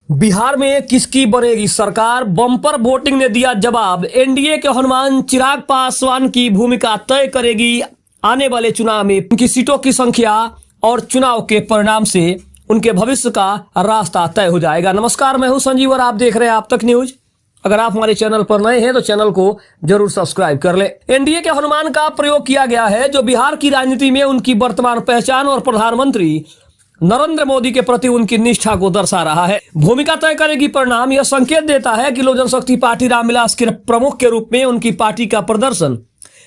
बिहार में किसकी बनेगी सरकार? बम्पर वोटिंग ने दिया जवाब। एनडीए के हनुमान चिराग पासवान की भूमिका तय करेगी आने वाले चुनाव में उनकी सीटों की संख्या और चुनाव के परिणाम से उनके भविष्य का रास्ता तय हो जाएगा। नमस्कार, मैं हूं संजीव और आप देख रहे हैं आप तक न्यूज। अगर आप हमारे चैनल पर नए हैं तो चैनल को जरूर सब्सक्राइब कर ले। एनडीए के हनुमान का प्रयोग किया गया है जो बिहार की राजनीति में उनकी वर्तमान पहचान और प्रधानमंत्री नरेंद्र मोदी के प्रति उनकी निष्ठा को दर्शा रहा है। भूमिका तय करेगी परिणाम यह संकेत देता है कि लोक जनशक्ति पार्टी रामविलास के प्रमुख के रूप में उनकी पार्टी का प्रदर्शन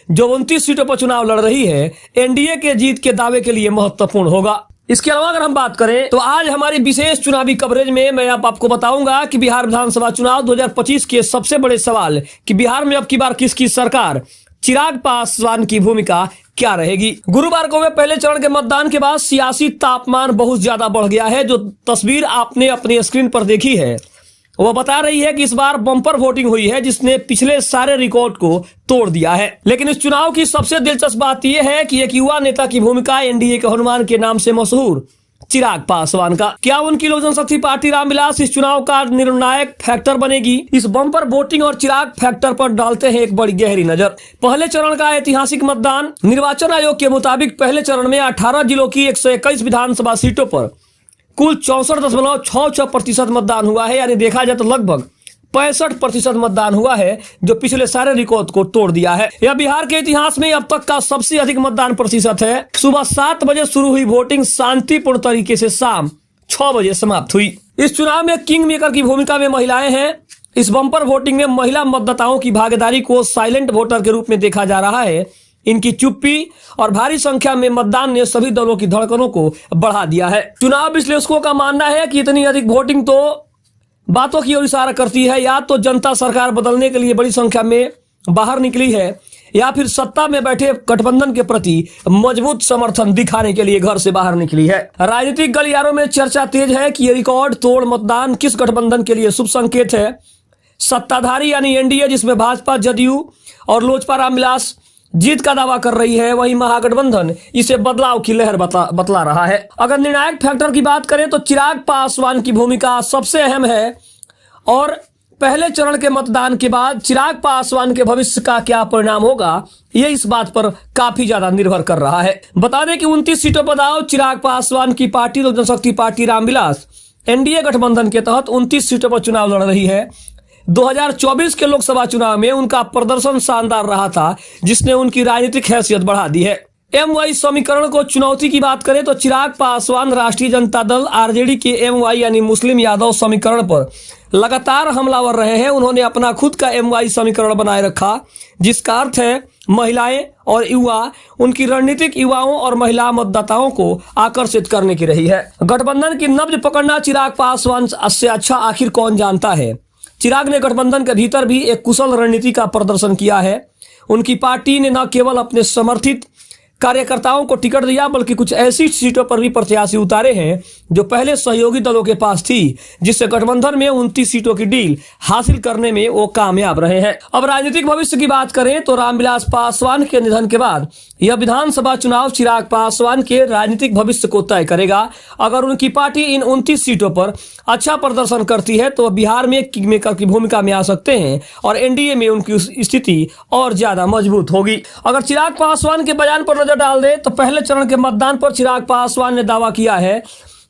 जो 29 सीटों पर चुनाव लड़ रही है एनडीए के जीत के दावे के लिए महत्वपूर्ण होगा। इसके अलावा अगर हम बात करें तो आज हमारी विशेष चुनावी कवरेज में मैं आपको बताऊंगा कि बिहार विधानसभा चुनाव 2025 के सबसे बड़े सवाल कि बिहार में अब की बार किसकी सरकार, चिराग पासवान की भूमिका क्या रहेगी। गुरुवार को हुए पहले चरण के मतदान के बाद सियासी तापमान बहुत ज्यादा बढ़ गया है। जो तस्वीर आपने अपनी स्क्रीन पर देखी है वह बता रही है कि इस बार बम्पर वोटिंग हुई है जिसने पिछले सारे रिकॉर्ड को तोड़ दिया है। लेकिन इस चुनाव की सबसे दिलचस्प बात यह है कि एक युवा नेता की भूमिका एनडीए के हनुमान के नाम से मशहूर चिराग पासवान का। क्या उनकी लोक जनशक्ति पार्टी रामविलास इस चुनाव का निर्णायक फैक्टर बनेगी? इस बम्पर वोटिंग और चिराग फैक्टर पर डालते हैं एक बड़ी गहरी नजर। पहले चरण का ऐतिहासिक मतदान। निर्वाचन आयोग के मुताबिक पहले चरण में 18 जिलों की 121 विधानसभा सीटों पर कुल 64.66% मतदान हुआ है। यानी देखा जाए तो लगभग 65% मतदान हुआ है जो पिछले सारे रिकॉर्ड को तोड़ दिया है। यह बिहार के इतिहास में अब तक का सबसे अधिक मतदान प्रतिशत है। सुबह 7 बजे शुरू हुई वोटिंग शांतिपूर्ण तरीके से शाम 6 बजे समाप्त हुई। इस चुनाव में किंग मेकर की भूमिका में महिलाएं हैं। इस बम्पर वोटिंग में महिला मतदाताओं की भागीदारी को साइलेंट वोटर के रूप में देखा जा रहा है। इनकी चुप्पी और भारी संख्या में मतदान ने सभी दलों की धड़कनों को बढ़ा दिया है। चुनाव विश्लेषकों का मानना है कि इतनी अधिक वोटिंग तो बातों की ओर इशारा करती है। या तो जनता सरकार बदलने के लिए बड़ी संख्या में बाहर निकली है या फिर सत्ता में बैठे गठबंधन के प्रति मजबूत समर्थन दिखाने के लिए घर से बाहर निकली है। राजनीतिक गलियारों में चर्चा तेज है कि ये रिकॉर्ड तोड़ मतदान किस गठबंधन के लिए शुभ संकेत है। सत्ताधारी यानी एनडीए जिसमें भाजपा, जदयू और लोजपा रामविलास जीत का दावा कर रही है, वहीं महागठबंधन इसे बदलाव की लहर बतला रहा है। अगर निर्णायक फैक्टर की बात करें तो चिराग पासवान की भूमिका सबसे अहम है और पहले चरण के मतदान के बाद चिराग पासवान के भविष्य का क्या परिणाम होगा ये इस बात पर काफी ज्यादा निर्भर कर रहा है। बता दें कि 29 सीटों पर दाव चिराग पासवान की पार्टी लोक जनशक्ति पार्टी रामविलास एनडीए गठबंधन के तहत 29 सीटों पर चुनाव लड़ रही है। 2024 के लोकसभा चुनाव में उनका प्रदर्शन शानदार रहा था जिसने उनकी राजनीतिक हैसियत बढ़ा दी है। एमवाई समीकरण को चुनौती की बात करें तो चिराग पासवान राष्ट्रीय जनता दल आरजेडी के एमवाई यानी मुस्लिम यादव समीकरण पर लगातार हमलावर रहे हैं। उन्होंने अपना खुद का एमवाई समीकरण बनाए रखा जिसका अर्थ है महिलाएं और युवा। उनकी रणनीतिक युवाओं और महिला मतदाताओं को आकर्षित करने की रही है। गठबंधन की नब्ज पकड़ना चिराग पासवान से अच्छा आखिर कौन जानता है। चिराग ने गठबंधन के भीतर भी एक कुशल रणनीति का प्रदर्शन किया है। उनकी पार्टी ने न केवल अपने समर्थित कार्यकर्ताओं को टिकट दिया बल्कि कुछ ऐसी सीटों पर भी प्रत्याशी उतारे हैं जो पहले सहयोगी दलों के पास थी, जिससे गठबंधन में 29 सीटों की डील हासिल करने में वो कामयाब रहे हैं। अब राजनीतिक भविष्य की बात करें तो रामविलास पासवान के निधन के बाद यह विधानसभा चुनाव चिराग पासवान के राजनीतिक भविष्य को तय करेगा। अगर उनकी पार्टी इन 29 सीटों पर अच्छा प्रदर्शन करती है तो बिहार में किंग मेकर की भूमिका में आ सकते हैं और एनडीए में उनकी स्थिति और ज्यादा मजबूत होगी। अगर चिराग पासवान के बयान पर डाल दे तो पहले चरण के मतदान पर चिराग पासवान ने दावा किया है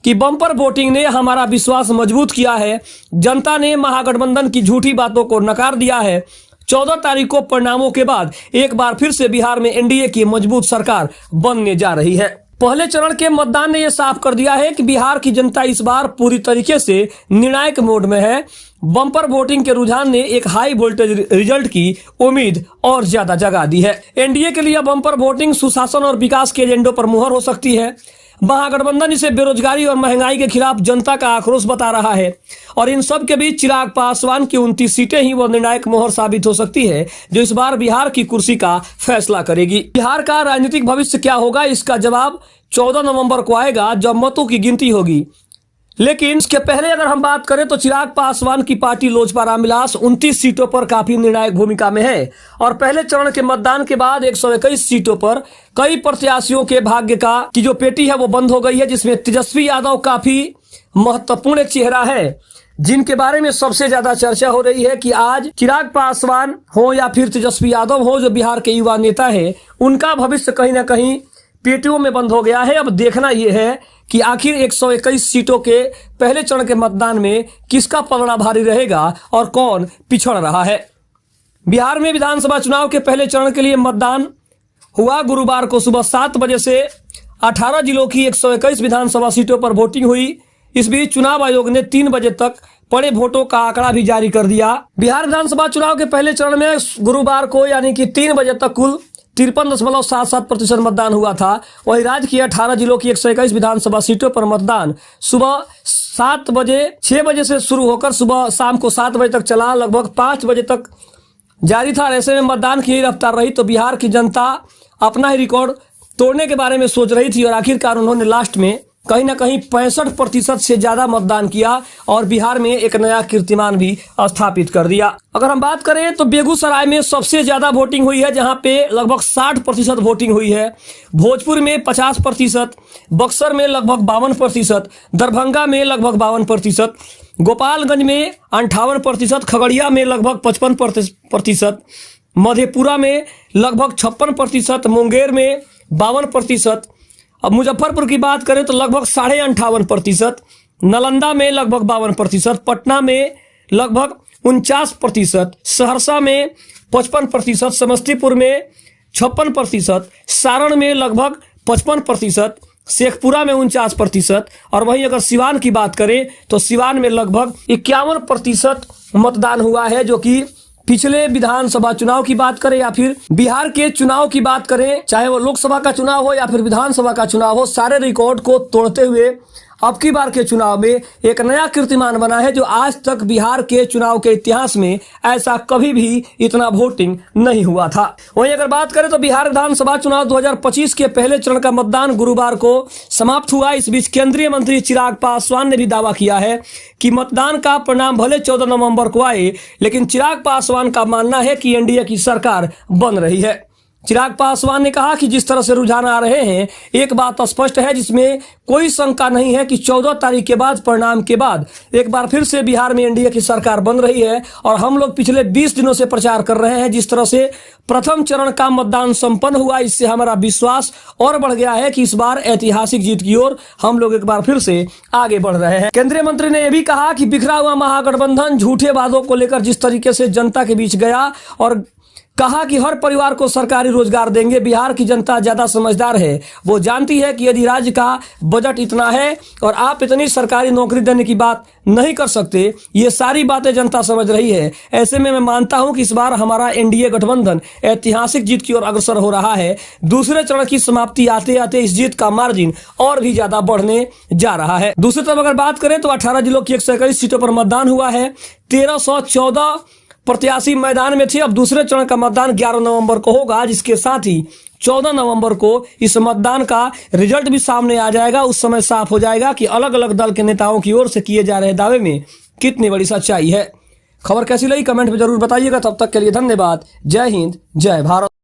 कि बम्पर वोटिंग ने हमारा विश्वास मजबूत किया है। जनता ने महागठबंधन की झूठी बातों को नकार दिया है। 14 तारीख को परिणामों के बाद एक बार फिर से बिहार में एनडीए की मजबूत सरकार बनने जा रही है। पहले चरण के मतदान ने यह साफ कर दिया है कि बिहार की जनता इस बार पूरी तरीके से निर्णायक मोड में है। बम्पर वोटिंग के रुझान ने एक हाई वोल्टेज रिजल्ट की उम्मीद और ज्यादा जगा दी है। एनडीए के लिए बम्पर वोटिंग सुशासन और विकास के एजेंडों पर मुहर हो सकती है। महागठबंधन इसे बेरोजगारी और महंगाई के खिलाफ जनता का आक्रोश बता रहा है और इन सब के बीच चिराग पासवान की 29 सीटें ही वो निर्णायक मोहर साबित हो सकती है जो इस बार बिहार की कुर्सी का फैसला करेगी। बिहार का राजनीतिक भविष्य क्या होगा इसका जवाब 14 नवंबर को आएगा जब मतों की गिनती होगी। लेकिन इसके पहले अगर हम बात करें तो चिराग पासवान की पार्टी लोजपा रामविलास 29 सीटों पर काफी निर्णायक भूमिका में है और पहले चरण के मतदान के बाद 121 सीटों पर कई प्रत्याशियों के भाग्य की जो पेटी है वो बंद हो गई है, जिसमें तेजस्वी यादव काफी महत्वपूर्ण एक चेहरा है जिनके बारे में सबसे ज्यादा चर्चा हो रही है कि आज चिराग पासवान हो या फिर तेजस्वी यादव हो, जो बिहार के युवा नेता है, उनका भविष्य कहीं ना कहीं पेटियों में बंद हो गया है। अब देखना यह है कि आखिर 121 सीटों के पहले चरण के मतदान में किसका पलड़ा भारी रहेगा और कौन पिछड़ रहा है। बिहार में विधानसभा चुनाव के पहले चरण के लिए मतदान हुआ। गुरुवार को सुबह 7 बजे से 18 जिलों की 121 विधानसभा सीटों पर वोटिंग हुई। इस बीच चुनाव आयोग ने 3 बजे तक पड़े वोटों का आंकड़ा भी जारी कर दिया। बिहार विधानसभा चुनाव के पहले चरण में गुरुवार को यानी कि 3 बजे तक कुल 53.77% मतदान हुआ था। वहीं राज्य की 18 जिलों की 121 विधानसभा सीटों पर मतदान सुबह 6 बजे से शुरू होकर सुबह शाम को 7 बजे तक चला, लगभग 5 बजे तक जारी था। ऐसे में मतदान की रफ्तार रही तो बिहार की जनता अपना ही रिकॉर्ड तोड़ने के बारे में सोच रही थी और आखिरकार उन्होंने लास्ट में कहीं ना कहीं 65% से ज्यादा मतदान किया और बिहार में एक नया कीर्तिमान भी स्थापित कर दिया। अगर हम बात करें तो बेगूसराय में सबसे ज्यादा वोटिंग हुई है, जहां पे लगभग 60% वोटिंग हुई है। भोजपुर में 50%, बक्सर में लगभग 52%, दरभंगा में लगभग 52%, गोपालगंज में 58%, खगड़िया में लगभग 55%, मधेपुरा में लगभग 56%, मुंगेर में 52%। अब मुजफ्फरपुर की बात करें तो लगभग 58.5%, नालंदा में लगभग 52%, पटना में लगभग 49%, सहरसा में 55%, समस्तीपुर में 56%, सारण में लगभग 55%, शेखपुरा में 49%। और वहीं अगर सिवान की बात करें तो सिवान में लगभग 51% मतदान हुआ है, जो कि पिछले विधानसभा चुनाव की बात करें या फिर बिहार के चुनाव की बात करें, चाहे वो लोकसभा का चुनाव हो या फिर विधानसभा का चुनाव हो, सारे रिकॉर्ड को तोड़ते हुए अब की बार के चुनाव में एक नया कीर्तिमान बना है, जो आज तक बिहार के चुनाव के इतिहास में ऐसा कभी भी इतना वोटिंग नहीं हुआ था। वहीं अगर बात करें तो बिहार विधानसभा चुनाव 2025 के पहले चरण का मतदान गुरुवार को समाप्त हुआ। इस बीच केंद्रीय मंत्री चिराग पासवान ने भी दावा किया है कि मतदान का परिणाम भले 14 नवंबर को आए, लेकिन चिराग पासवान का मानना है कि एनडीए की सरकार बन रही है। चिराग पासवान ने कहा कि जिस तरह से रुझान आ रहे हैं, एक बात स्पष्ट है जिसमें कोई शंका नहीं है कि 14 तारीख के बाद परिणाम के बाद एक बार फिर से बिहार में एनडीए की सरकार बन रही है। और हम लोग पिछले 20 दिनों से प्रचार कर रहे हैं। जिस तरह से प्रथम चरण का मतदान संपन्न हुआ, इससे हमारा विश्वास और बढ़ गया है कि इस बार ऐतिहासिक जीत की ओर हम लोग एक बार फिर से आगे बढ़ रहे हैं। केंद्रीय मंत्री ने यह भी कहा कि बिखरा हुआ महागठबंधन झूठे वादों को लेकर जिस तरीके से जनता के बीच गया और कहा कि हर परिवार को सरकारी रोजगार देंगे, बिहार की जनता ज्यादा समझदार है। वो जानती है कि यदि राज्य का बजट इतना है और आप इतनी सरकारी नौकरी देने की बात नहीं कर सकते, ये सारी बातें जनता समझ रही है। ऐसे में मैं मानता हूं कि इस बार हमारा एनडीए गठबंधन ऐतिहासिक जीत की ओर अग्रसर हो रहा है। दूसरे चरण की समाप्ति आते आते इस जीत का मार्जिन और भी ज्यादा बढ़ने जा रहा है। दूसरी तरफ अगर बात करें तो 18 जिलों की 121 सीटों पर मतदान हुआ है। 1314 प्रत्याशी मैदान में थे। अब दूसरे चरण का मतदान 11 नवंबर को होगा, जिसके साथ ही 14 नवंबर को इस मतदान का रिजल्ट भी सामने आ जाएगा। उस समय साफ हो जाएगा कि अलग अलग दल के नेताओं की ओर से किए जा रहे दावे में कितनी बड़ी सच्चाई है। खबर कैसी लगी कमेंट में जरूर बताइएगा। तब तक के लिए धन्यवाद। जय हिंद, जय भारत।